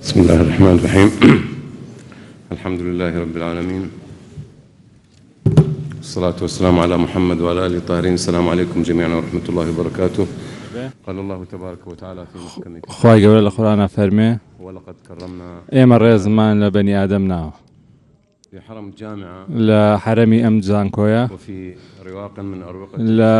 بسم الله الرحمن الرحيم. الحمد لله رب العالمين، والصلاة والسلام على محمد وعلى آله الطاهرين. السلام عليكم جميعا ورحمة الله وبركاته. قال الله تبارك وتعالى في محكم كتابه: خواهی گەورە لە قورآنە فەرمێ ولقد كرمنا ئێمە ڕێزمان لە بەنی ئادەم ناوە في حرم الجامعة لە حرەمی ئەم جانکۆیە وفي رواق من أروقة لە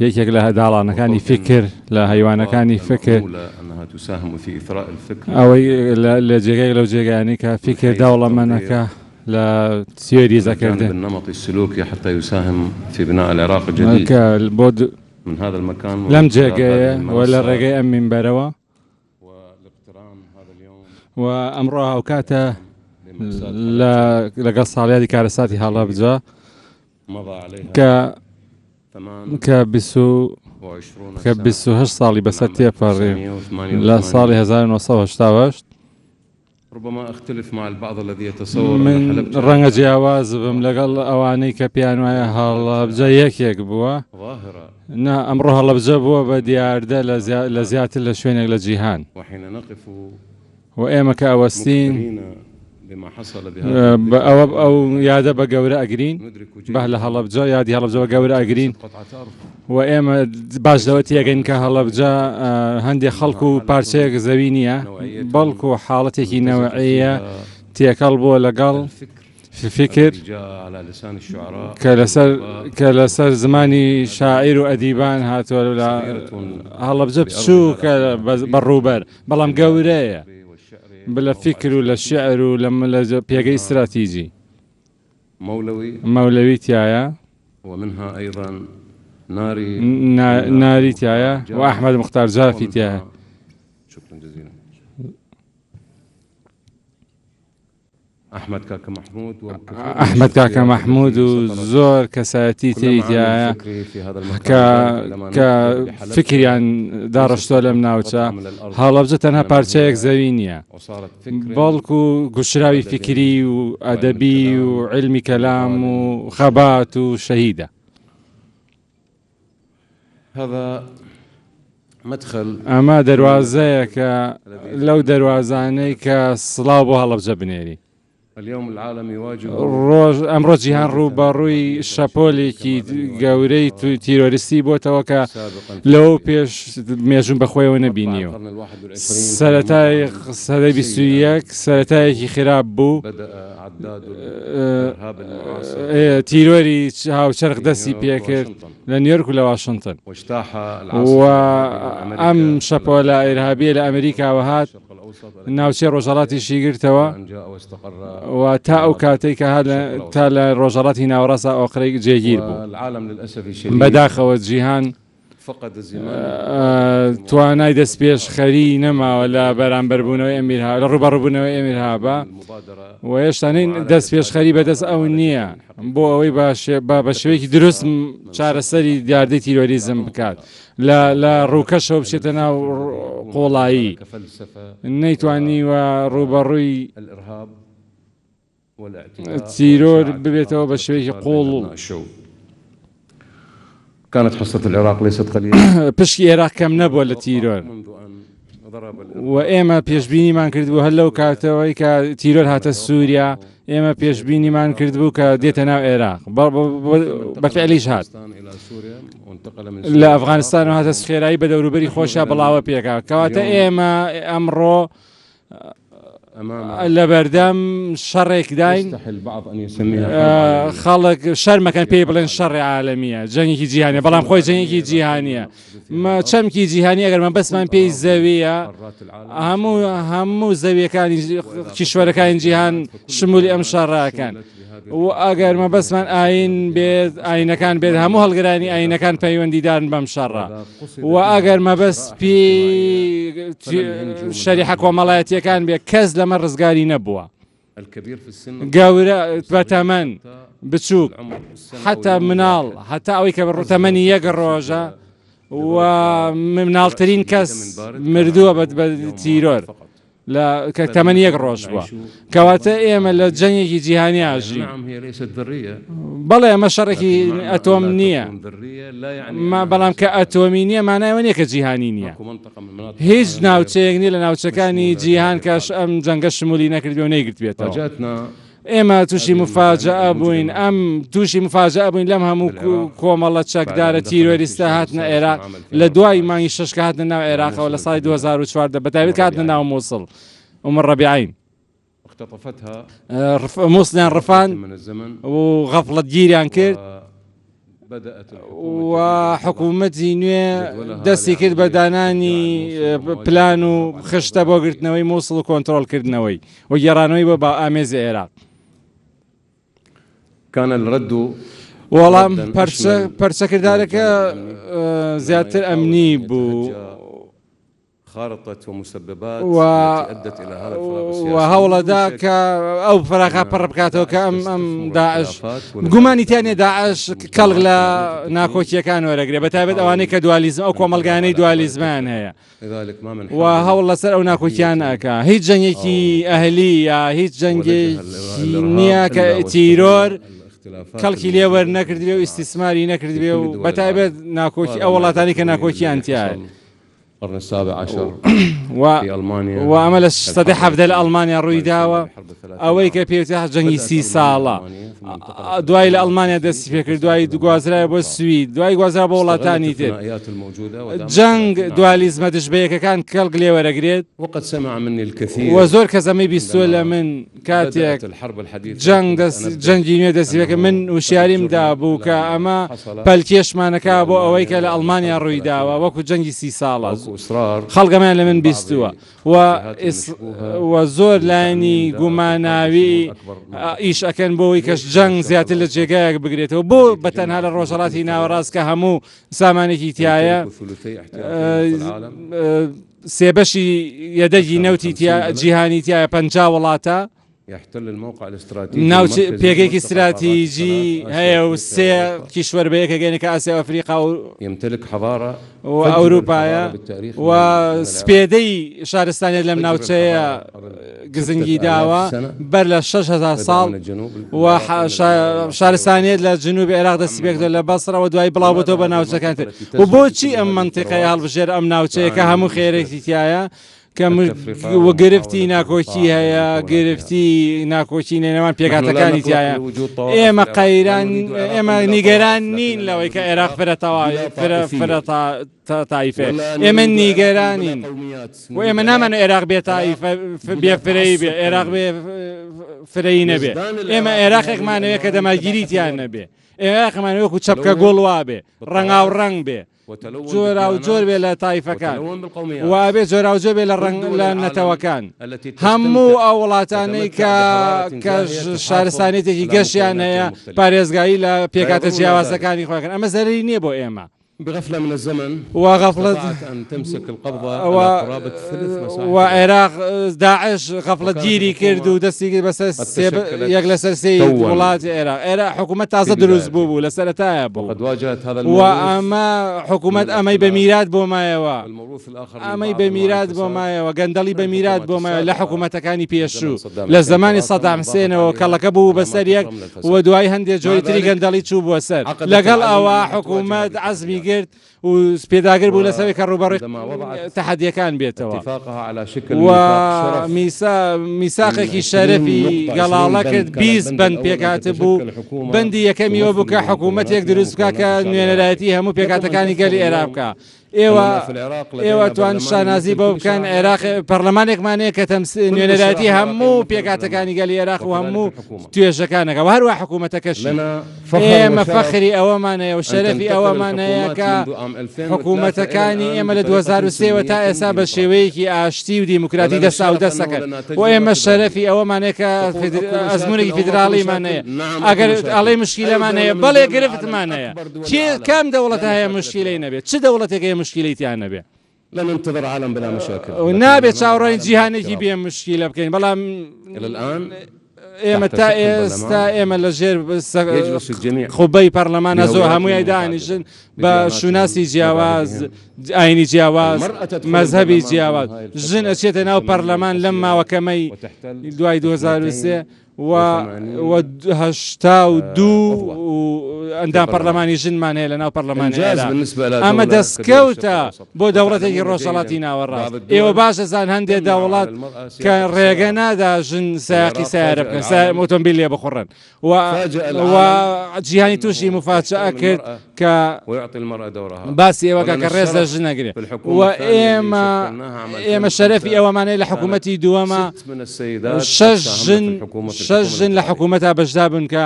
یەکێک لە داڵانەکانی فکر لە هەیوانەکانی فکر أنها تساهم في إثراء الفكر ئەوەی لە جێگەی لەو جێگانی کە فکر دەوڵەمەندەکە لە تیۆریزەکردن بالنمط السلوكي حتى يساهم في بناء العراق الجديد من هذا المكان لەم جێگەیە و لە ڕێگەی ئەم مینبەرەوە والاقتران هذا اليوم و ئەمڕۆ هاوکاتە لەگەڵ ساڵیادی کارەساتی هەڵەبجە مضى عليها کە 28 ساڵی بەسەر تێپەڕی لە ساڵی 1970. ربما أختلف مع البعض الذي يتصور من ڕەنگە جیاواز بم لەگەڵ ئەوانەی کە پیان وایە هەڵەبجە یەکێک بووە. نا ئەمڕۆ هەڵەبجە بووە بە دیاردە لە زیاتر لە شوێنێک لە جیهان و ئێمە کە ئەوەستین ئەو یادە بە گەورە ئەگرین بە لە هەڵەبجە یادی هەڵەبجە بە گەورە ئەگرین و ئێمە باش دەوە تێگەین کە هەڵەبجە هەندێک خەڵک و پارچەیەک زەوی نییە بەڵکو و حاڵەتێکی نەوەعەیە تێکەڵ بووە لەگەڵ فکر کە لەسەر زمانی شاعیر و ئەدیبان هاتووە لە هەڵەبجە بچووکە بەڕووبەر بەڵام گەورەیە بلا فكر ولا شعر ولا بيجي استراتيجي مولوي تيايا ومنها أيضا ناري تيايا وأحمد مختار جافي تيايا. شكرا جزيلا. أحمد كاكا محمود وزور كساتي تيايا كفكر يعني دارشتو لم ناوچا هەڵەبجە تەنها پارچەیەک زەوی نییە بەڵکو گوشراوی فکری و ئەدەبی و علمی کەلام و خەبات و شەهیدە. هذا مدخل ئەمە دەواازەیە کە لەو دەواازانەی کە سڵاو بۆ هەڵەبجە بنێری. اليوم العالم يواجه ئەمڕۆ جیهان ڕووبەڕووی شەپۆلێکی گەورەی تیرۆریستی بۆتەوە کە لەو پێش مێژوون بەخۆیەوە نەبینیوە. سەرەتای سەدەی 21 سەرەتایەکی خراپ بوو تیرۆری هاوچەرخ دەستی پێکرد لە نیویۆرک و لە واشنتن و ئەم شەپۆلە ئێرهابیە لە ئەمریکاوە هات ناوچەی ڕۆژهەڵاتیشی گرتەوە و تا ئەو کاتێک کە تا لە ڕۆژهەڵاتی ناوەڕاستە ئۆقرەی جێگیر بوو. بەداخەوە جیهان توانای دەست پێش خەری نەماوە لە بەرامبەربوونەوەی ئەمیرها لە ڕوبەڕووبوونەوەی ئەمیرهابە و هێشتانەی دەست پێش خەری بەدەست ئەو نییە بۆ ئەوەی بە شێوەیەکی دروست چارەسەری دیاردەی تیرۆریزم بکات لە ڕووکەشەوە بچێتە ناو قۆڵایی نەیتوانی و ڕوبەڕووی تیرۆر ببێتەوە بە شێوەیەکی قۆڵ. كانت حصة العراق ليست قليلة. پشکی عێراق کەم نەبووە لە تیرۆر و ئێمە پێشبینیمان کردبوو هەر لەو کاتەوەی کە تیرۆر هاتە سووریا ئێمە پێشبینیمان کردبوو کە دێتە ناو عێراق بەفعلیش هات لە ئەفغانستان و هاتە خێرایی بە دەوروبەری خۆشە بڵاوە پێکا کەواتە ئێمە ئەمڕۆ لە بەردەم شەڕێک داین خەڵک شەرمەکەن پێی بڵێن شەڕی عالەمیە جەنگێکی جیهانیە بەڵام خۆی جەنگێکی جیهانیە چەمکی جیهانی ئەگەر بەسمان پێی زەویە هەموو زەویەکانی کیشوەرەکانی جیهان شمولی ئەم شەڕاکەن و ئەگەر مەبەسمان ئاین بێت ئاینەکان بێت هەموو هەڵگرانی ئاینەکان پەیوەندیدارن بەم شەڕە و ئەگەر مەبەست پێ شەریحە کۆمەڵایەتیەکان بێت کەس لەمە ڕزگاری نەبووە گەورە بەتەمەن بچووک حتا مناڵ هەتا ئەوەی کە ڕوتەمەنی یەک ڕۆژە و مناڵترین کەس مردووە بە تیرۆر لا كتمن يقروش بوا كواتا إما لجنيك جيهانياجي نعم هي ليست ذرية بلا إما شركي أتومنية ما بلام كأتومينية معناه ونيك جيهانينية هیچ ناوچەیەک نیە لە ناوچەکانی جیهان کەش ئەم جەنگە شمولی نەکردبێ و نەیگرت بێتەوە ئێمە تووشی مفاجعە بووین ئەم تووشی مفاجعە بووین لەم هەموو کۆمەڵە چەکدارە تیرۆریستە هاتنە ئێرا لە دوای مانگی شەش کە هاتنە ناو عێراقەوە لە ساڵی 2004 بەتایبەت کاتنە ناو مووسڵ ئومە ڕەبیعین مووسڵیان ڕفان و غەفڵەت گیریان کرد و حکوومەتی نوێ دەستی کرد بە دانانی پلان و خشتە بۆ گرتنەوەی مووسڵ و کۆنتترۆلکردنەوەی و گێڕانەوەی بۆ با ئامێزی عێراق وەڵام پەرچەکردارەکە زیاتر ئەمنی بوو خارطة ومسببات أدت إلى هذا الفراغ وهوڵەدا کە ئەو فراغا پڕ بکاتەوە کە ئەم داعش گومانی تیانێ داعش کەڵک لە ناکۆکیەکان وەرەگرێ بەتایبەت ئەوانەی کە دوالیزم ئەو کۆمەلگانەی دوالیزمان هەیە و هەوڵ لەسەر ئەو ناکۆکیان ئەکا هیچ جەنگێکی ئەهلی یا هیچ جەنگێکی نییە کە تیرۆر کەڵکی لێ وەرنەکردبێ و ئیسیسماری نەکردبێ و بەتایبەت ناکۆکی ئەو وڵاتانی کە ناکۆکییان تایە القرن السابع عشر في ألمانيا وعمل السدي حفظ لألمانيا رويداوة أوي كبيرتها جنگي 30 ساڵە دوای لە ئەلمانیا دەستی پێ کرد دوای گوازرای بۆ سوید دوای گوازرا بۆ وڵاتانی تر جەنگ دوالیزمە دژبەیەکەکان کەڵک لێ وەرەگرێت و زۆر کەس ئەمەی بیستووە لە من کاتێک جەنگی نوێ دەستی پێکە من وشیاریمدا بوو کە ئەمە پەلکێشمانەکە بۆ ئەوەی کە لە ئەلمانیا ڕوویداوە وەکو جەنگی 30 ساڵە خەڵگەمان لە من بیستووە و زۆر لانی گوماناوی ئیش ئەکەن بۆەوەی کەش جەنگ زیاتر لە جێگایەک بگرێتەوە بۆ بەتەنها لە ڕۆژهەڵاتی ناوەڕاست کە هەموو سامانێکی تایە سێبەشی یەدەگی نەوتی جیهانی تایە 50 وڵاتە ناو پێگەیەکی استراتیژی هەیە و سێ کیشوەر بەیەکە گەێنێکە ئاسیا و ئەفریقا و ئەوروپایە و سپێدەی شارستانیت لەم ناوچەیە گزنگی داوە بەر لە 6,000 ساڵ و شارستانیت لە جنوبی عێراق دەستی پێکردە لە بەسڕەوە دوای بڵاوبووەوە بە ناوچەکانتر و بۆچی ئەم منتیقەی هەڵبژێر ئەم ناوچەیە کە هەموو خێرێکی تایە و گرفتی ناکۆکی هەیە گرفتی ناکۆکی نێنەوان پێکاتەکانی تایە ئێمە قەیران ئێمە نیگەران نین لەوەی کە عێراق فرە تایفێ ئێمە نیگەرانین و ئێمە نامانە عێراق بێ تایفە بێ فرەی بێ عێراق بێ فرەی نەبێ ئێمە عێراقێکمانەوەیە کە دەماگیریتیان نەبێ عێراقمانەوەکو چەپکە گوڵ وابێ ڕەنگاو ڕەنگ بێ جۆرا و جۆر بێ لە تایفەکان وابێ جۆرا و جۆر بێ لە نەتەوەکان هەموو ئەو وڵاتانەی کە شارستانێتێکی گەشتیان هەیە پارێزگایی لە پێکاتە جیاوازەکانی خۆیان ئەمە زەرری نییە بۆ ئێمە بغفلة من الزمن وغفلة أن تمسك القبضة على قرابة 3 وعراق داعش غفلة جيري كردو دستي بس يجلس السيد ولات عراق حكومة تازة دروز بوبو لسنتها بو وقد واجهت هذا وأما حكومة أمي بميراد بو ما يوا الموروث الآخر أمي بميراد بو ما يوا قندلي بميراد بو ما لا حكومة كاني بيشو للزمان صدام حسين وكلا بو بسريك ودواي هندي جوي تري قندلي تشوب وسر لقل أوا حكومة عزمي قرد و سپێداگر بوو لەسەوەی کە ڕوبەڕووی تەحەدیەکان بێتەوە و میساقێکی شەرەفی گەڵاڵە کرد 20 بەند پێکاتە بوو بەندی یەکەمیەوە بوو کە حکوومەتێک دروست بکە کە نوێنەرایەتی هەموو پێکاتەکانی گەلی عێراق بکە ئێوە توان شانازی بۆ بکەن عێراق پەرلەمانێکمانەیە کە نوێنەرایەتی هەموو پێکاتەکانی گەلی عێراق و هەموو توێژەکانەکە و هەروە حکوومەتەکەشی ئێمە فەخری ئەوەمانەیە و شەرەفی ئەوەمانەیە کە حکوومەتەکانی ئێمە لە 2023 تا ئێستا بە شێوەیەکی ئاشتی و دیموکراتی دەستا و دەستەکەن و ئێمە شەرەفی ئەوەمانەیە کە ئەزمونێکی فیدراڵیمانەیە ئەگەر ئەڵێ مشکیلەمانەیە بەڵێ گرفتمانەیە کام دەوڵەتە هەیە مشکیلەی نەبێت چ دەوڵەتێکە مشکلەیتیان نەبێ لا ننتظر عالم بلا مشاكل ونابێت چاوەڕێی جیهانێکی بێ مشکیلە بکەین بەڵام ئێمە تا ئێستا ئێمە لە ژێر خوبەی پەرلەمانە زۆر هەمووی دانیشن بە شوناسی جیاواز ئاینی جیاواز مەذهبی جیاواز ژن ئەچێتە ناو پەرلەمان لەم ماوەکەمەی دوای 2023 و 82 ئەندام پەرلەمانی ژنمان هەیە لە ناو پەرلەمانەیەدا ئەمە دەستکەوتە بۆ دەوڵەتێکی ڕۆژهەڵاتی ناوەڕاست ئێوە باشە زان هەندێک دەوڵات کە ڕێگە نادا ژن سایقی سیارە بکەن ئۆتۆمبیل لێ بخۆڕن و جیهانی تووشی مفاجئە کرد کە باسی ئێوەکە کە ڕێز لە ژن نەگرێت و ئێمە شەرەفی ئەوەمانەیە لە حکوومەتی دووەمە 6 ژن لە حکوومەتا بەشدا بن کە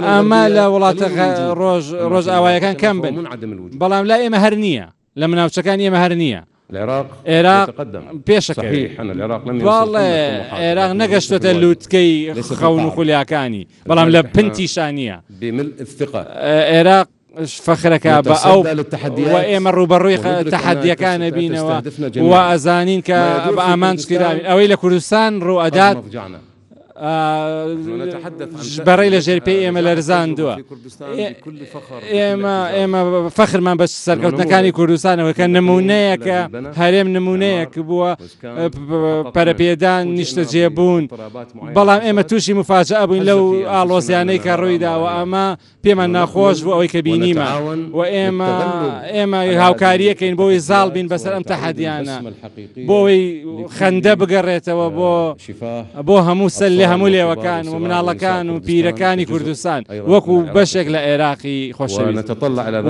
ئەمە لە وڵاتە ڕۆژ ئاوایەکان کەم بن بەڵام لا ئێمە هەر نییە لە مناوچەکان ئێمە هەر نییە عێراق پێشەکە بەڵێ عێراق نەگەشتۆتە لووتکەی خەون و خولیاکانی بەڵام لە پنتیشانە عێراق فەخرەکە بە ئەو و ئێمە ڕوبەڕووی تەحەدیەکانە بینەوە و ئەزانین کە بە ئامان چکراوین ئەوەی لە کوردستان ڕوئەدات بەڕێی لە ژێرپێی ئێمە لەرزاندووە ئێمە فەخرمان بە سەرکەوتنەکانی کوردستانەوە کە نمونەیەکە هەرێم نمونەیەک بووە پەرەپێدان نیشتە جێبوون بەڵام ئێمە تووشی مفاجئە بووین لەو ئاڵۆزیانەی کە ڕوویداوە ئەمە پێمان ناخۆش بوو ئەوەی کە بینیمە و ئێمە هاوکاریەکەین بۆی زاڵ بین بەسەر ئەم تەحەدیانە بۆی خەندە بگەڕێتەوە بۆ هەموو سەر لێ هەموو لێوەکان و مناڵەکان و پیرەکانی کوردستان وەکو بەشێک لە عێراقی خۆشەویست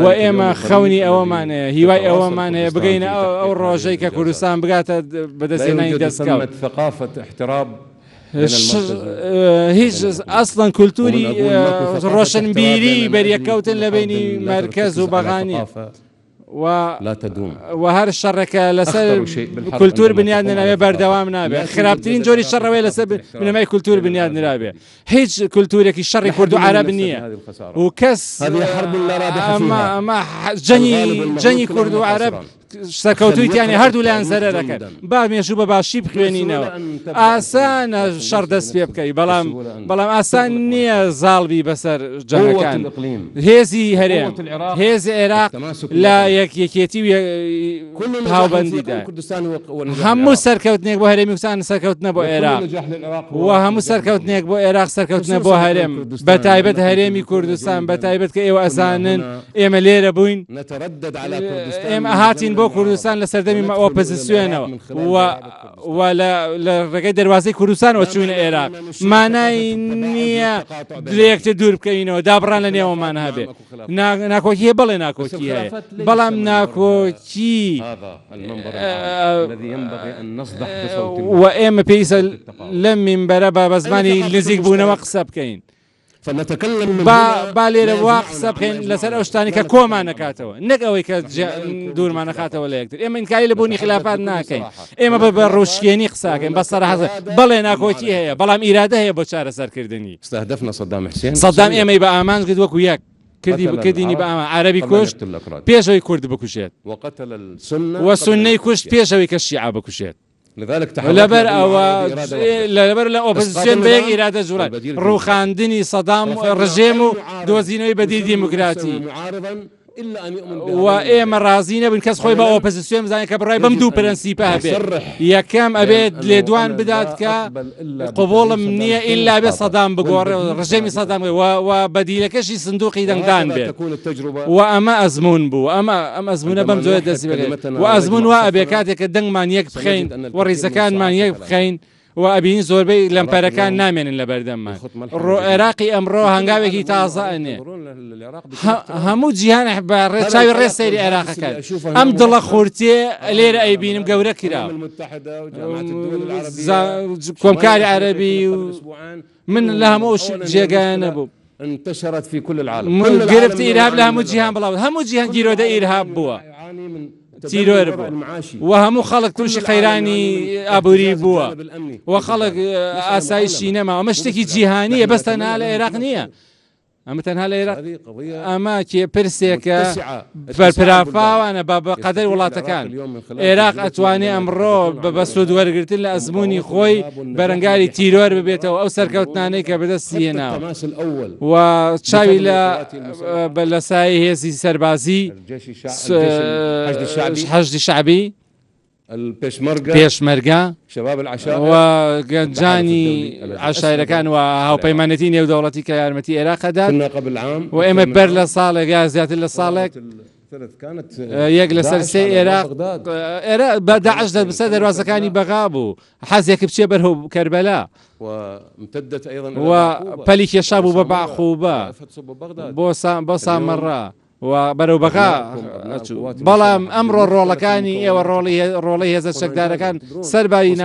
و ئێمە خەونی ئەوەمانەیە هیوای ئەوەمانەیە بگەینە ئەو ڕۆژەی کە کوردستان بگاتە بەدەستێنانی دەستکەوت هیچ ئەسڵەن کولتوری ڕۆشنبیری بەریەکەوتن لە بینی مەرکەز و بەغانی و هەر شەڕێکە لەسەر کولتور بنیاد نەبێ بەردەوام نابێت خراپترین جۆری شەڕەوەی لەسەر بنەمای کولتور بنیاد نرابێ هیچ کولتورێکی شەڕی کورد و عەرەب نییە و کەس ئەمە جەنگی کورد و عەرەب سەرکەوتوویتیانی هەردوو لایەن زەرەرەکەن با مێژوو بە باشی بخوێنینەوە ئاسانە شەڕ دەست پێ بکەی بەڵام ئاسان نییە زاڵبی بەسەر جەهەکان هێزی هەرێم هێزی عێراق لە یەکێتی و هاوبەندیدا هەموو سەرکەوتنێک بۆ هەرێمی کوردستان سەرکەوتنە بۆ عێراق و هەموو سەرکەوتنێک بۆ عێراق سەرکەوتنە بۆ هەرێم بە تایبەت هەرێمی کوردستان بە تایبەت کە ئێوە ئەزانن ئێمە لێرە بووین ئێمە هاتین بۆ کوردستان لە سەردەمی ئۆپۆزیسیۆنەوە و لە ڕێگەی دەواازەی کوردستانەوە چوونە عێراق مانای نییە درێکتر دوور بکەینەوە دابڕان لە نێوەمان هەبێ ناکۆکیە بڵێ ناکۆکی هەیە بەڵام ناکۆکی و ئێمە پێویستە لەم مینبەرە بە زمانی نزیک بوونەوە قسە بکەین با لێرە وا قسە بکەین لەسەر ئەو شتانی کە کۆمان نەکاتەوە نەک ئەوەی کە دوورمان نەخاتەوە لە یەکتر ئێمە ئینکاری لە بوونی خلافات ناکەین ئێمە بە ڕۆژکێنی قساکەین بە سەراحەت بەڵێ ناکۆکی هەیە بەڵام ئیرادە هەیە بۆ چارەسەرکردنی سەدام ئێمەی بە ئامان کرد وەکو یەک کردینی بە ئامان عەرەبی کوشت پێشەوەی کورد بکوشێت و سوننەی کوشت پێشەوەی کە شیعە بکوشێت لەبەر ئەوە لەبەر لە ئۆپۆزیسیۆن بە یەک ئیرادە جوڵای ڕووخاندنی سەدام ڕژێم و دۆزینەوەی بەدی دیموکراتی و ئێمە ڕازی نەبن کەس خۆی بە ئۆپۆزیسیۆن بزانێت کە بڕای بەم دوو پرەنسیپە هەبێت یەکەم ئەبێت لێدوان بدات کە قبوڵم نییە ئیلا بێ سەدام بگۆڕێ ڕژێمی سەدام و بەدیلەکەشی سندوقی دەنگدان بێت و ئەمە ئەزمون بوو ئەمە ئەزمونە بەم جۆرە دەستی بێت و ئەزمون وا ئەبێ کاتێک کە دەنگمان یەک بخەین و ڕیزەکانمان یەک بخەین و ئەبینی زۆربەی لەمپەرەکان نامێنن لە بەردەممان عێراقی ئەمڕۆ هەنگاوێکی تازە ئەنێ هەموو جیهان چاوی ڕێ سەیری عێراقەکان ئەم دڵە خورتێ لێرە ئەیبینم گەورە کراوە کۆمکاری عەرەبی من لە هەموو جێگایانە بوو گرفتی ئیرهاب لە هەموو جیهان بڵاو هەموو جیهان گیرۆدە ئیرهاب بووە تیرۆر بووە و هەموو خەڵک تووشی قەیرانی ئابووری بووە و خەڵک ئاسایشی نەما ئەمە شتێکی جیهانیە بەستە نا لە عێراق نییە ئەمە تەنها لە عێراق هذه قضية ئەمە پرسێکە متسعة. بەرپرافاوانە بە قەدەر وڵاتەکان عێراق ئەتوانێت ئەمڕۆ بە سوود وەرگرتن لە ئەزمموی خۆی بەرەنگاری تیرۆر ببێتەوە ئەو سەرکەوتنانەی کە بەدەستی هێناوە و چاوی لە سای هێزی سەربازی حەشدی شعبی پێشمەرگە و گەنجانی عشایرەکان و هاوپەیمانەتی نێودەوڵەتی کە یارمەتی عێراقەدات و ئێمە بەر لە ساڵێک یا زیاتر لە ساڵێک یەک لەسەر سێ عێراق بە داعش بەسەر دەواازەکانی بەغا بوو حەزێک بچێ بەرهەو کەربەلا و پەلی کێشا بوو بە باخوبە بۆ سامەڕا و بەرەو بەغا بەڵام ئەمڕۆ ڕۆڵەکانی ئێوە ڕۆڵی هێزە شەکدارەکان سەربایی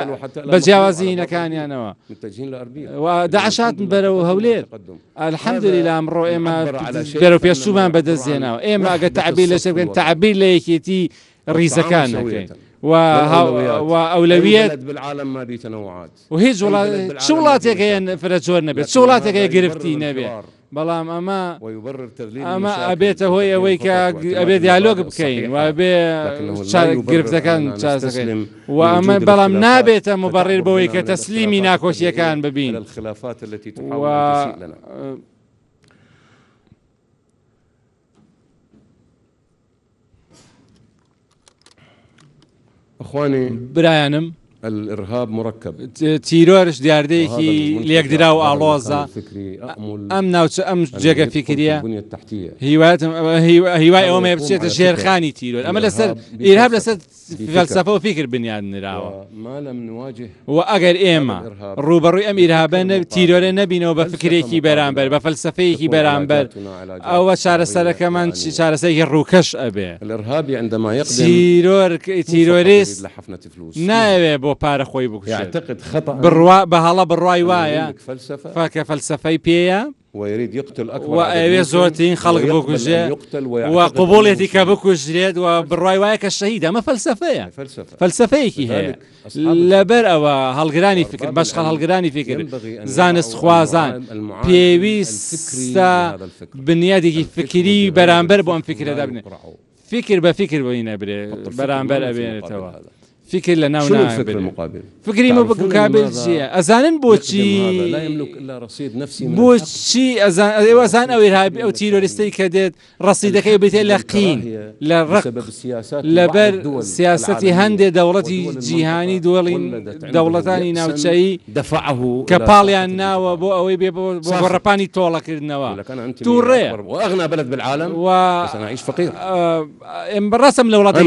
بە جیاوازینەکانیانەوە و داعشاتن بەرەو هەولێر الحەمدولیلا ئەمڕۆ ئێمە بەرەو پێشومان بەدەستێناوە ئێمە ئەگە تعبیر لە شەکەن تعبیر لە یەکێتی ڕیزەکان نەکەین و ئەولەویەت و هیچ چ وڵاتێک هەیە فرەجۆر نەبێت چ وڵاتێک هەیە گرفتی نەبێت بەڵام ئەمە ئەبێتە هۆی ئەوەی کە ئەبێ دیالۆگ بکەین و بێ گرفتەکان چاسەکەین و ئەمە بەڵام نابێتە مبەڕێر بەوەی کە تەسلیمی ناکۆچیەکان ببین اخواني برایانم الارهاب مركب تیرۆرش دیاردەیەکی لێکدرا و ئاڵۆزە ئەم ناوچە ئەم جێگە فکریە هیوای ئەومە بچێتە ژێرخانی تیرۆر ئەمە لەسەر ئیرهاب لەسەر فەلسەفە و فکر بنیادنراوە و ئەگەر ئێمە ڕوبەڕووی ئەم ئیرهابە تیرۆرە نەبینەوە بە فکرێکی بەرامبەر بە فەلسەفەیەکی بەرامبەر ئەوە چارەسەرەکەمان چارەسەرێکی ڕووکەش ئەبێ تیرۆریست ناوێ بۆ پارە خۆی بکوشێت بە هەڵە بڕوای وایە فاکە فەلسەفەی پێیە و ئەوێ زۆرترین خەڵک بکوژێ و قوبوڵێتی کە بکوژرێت و بڕوای وایە کە شەهید ئەمە فەلسەفەیە فەلسەفەیەکی هەیە لەبەر ئەوە هەڵگرانی فکر بەشخەڵ هەڵگرانی فکر زانست خوازان پێویستە بنیادێکی فکری بەرامبەر بۆ ئەم فکرەدا بنێ فکر بە فکر بۆی نەبرێ بەرامبەر ئەبێنێتەوە فکر لە ناو فکری مقابل چییە ئەزانن بۆچی ئێوەزان ئەو ئیرهابی ئەو تیرۆریستەی کە دێت ڕەسیدەکەی بێتێ لە قین لە ڕق لەبەر سیاسەتی هەندێک دەوڵەتی جیهانی دەوڵەتانی ناوچەیی کە پاڵیان ناوە بۆ ئەوەی بێ بۆ گۆڕەپانی تۆڵەکردنەوە تووڕێ بەڕاستم لە وڵاتی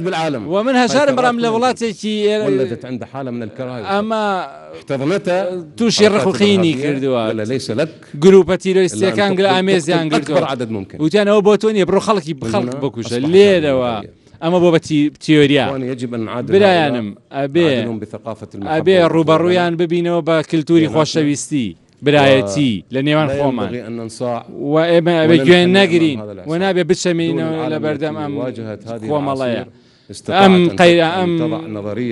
بالعالم ومن هجار برام لولاتي ولدت عند حالة من الكراهية أما احتضنتها تشير خلقيني كردوا ولا ليس لك جروب تيروريستي كان قل أميزيان كردوا أكبر عدد ممكن وتانا هو بوتوني برو خلقي بخلق بكوش الليلة أما بوبا تيوريا يجب أن نعادل برايانم أبي روبرويان ببينو بكلتوري خوشويستي برايتي لنيوان خومان وإما بجوين ناقرين ونابي بتشمينو لبردم أم خوام الله أم قيرا أم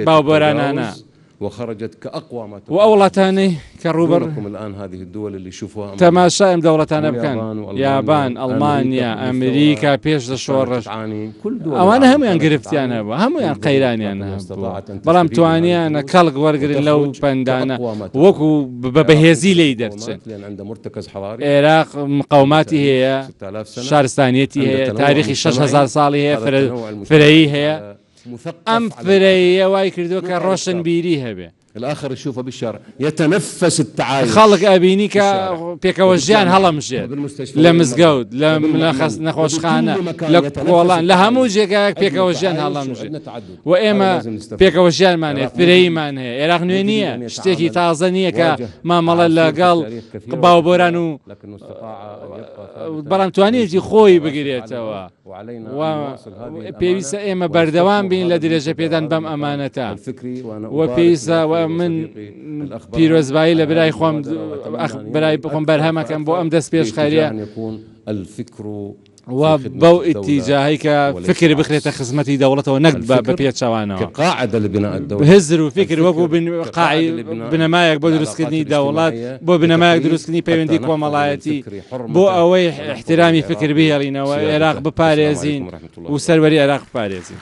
باوبرانانا وخرجت كأقوى ما وأولتاني كروبر الآن هذه الدول اللي يشوفوها تماشا دولتان بكان يابان ألمانيا أمريكا بيش دشورش أوانا هم ينقرفتيان هبوا هم ينقيرانيان هبوا بلام تواني أنا كالق ورقر لو بندانا وكو ببهزي ليدرتش عنده مرتكز حضاري عراق مقاوماتي هي شارستانيتي هي تاريخي 6000 صالي هي فرعي هي أم فريا واي كردو كروشن بيريها به الآخر يشوفه بالشارع يتنفس التعايش خلق أبينيكا بيكوجيان هلا مشيت لمزقود نخوش خانة لكولان لهموجيكا بيكوجيان هلا مشيت وإما بيكوجيان مانه فري مانه عراق نوينية شتيكي تازنية كما مالا لقال باوبورانو بلان توانيتي خوي بقريتوا وبيسا إما بردوان بين لدرجة بيدان بام أمانتا وبيسا من پیرۆزبایی لە برای خۆم برای بخۆم بەرهەمەکەم بۆ ئەم دەست پێش خەریە يكون الفكر وبو اتجاهيك فكر بخرية خدمتي دولته ونقد ببيت شوانا كقاعدة لبناء الدولة بهزر وفكر وكو قاعي بنمايك بو دروسكني دولات بو بنمايك دروسكني بيونديك وملايتي بو اوي احترامي فكر به لينا وعراق بباريزين وسروري عراق بباريزين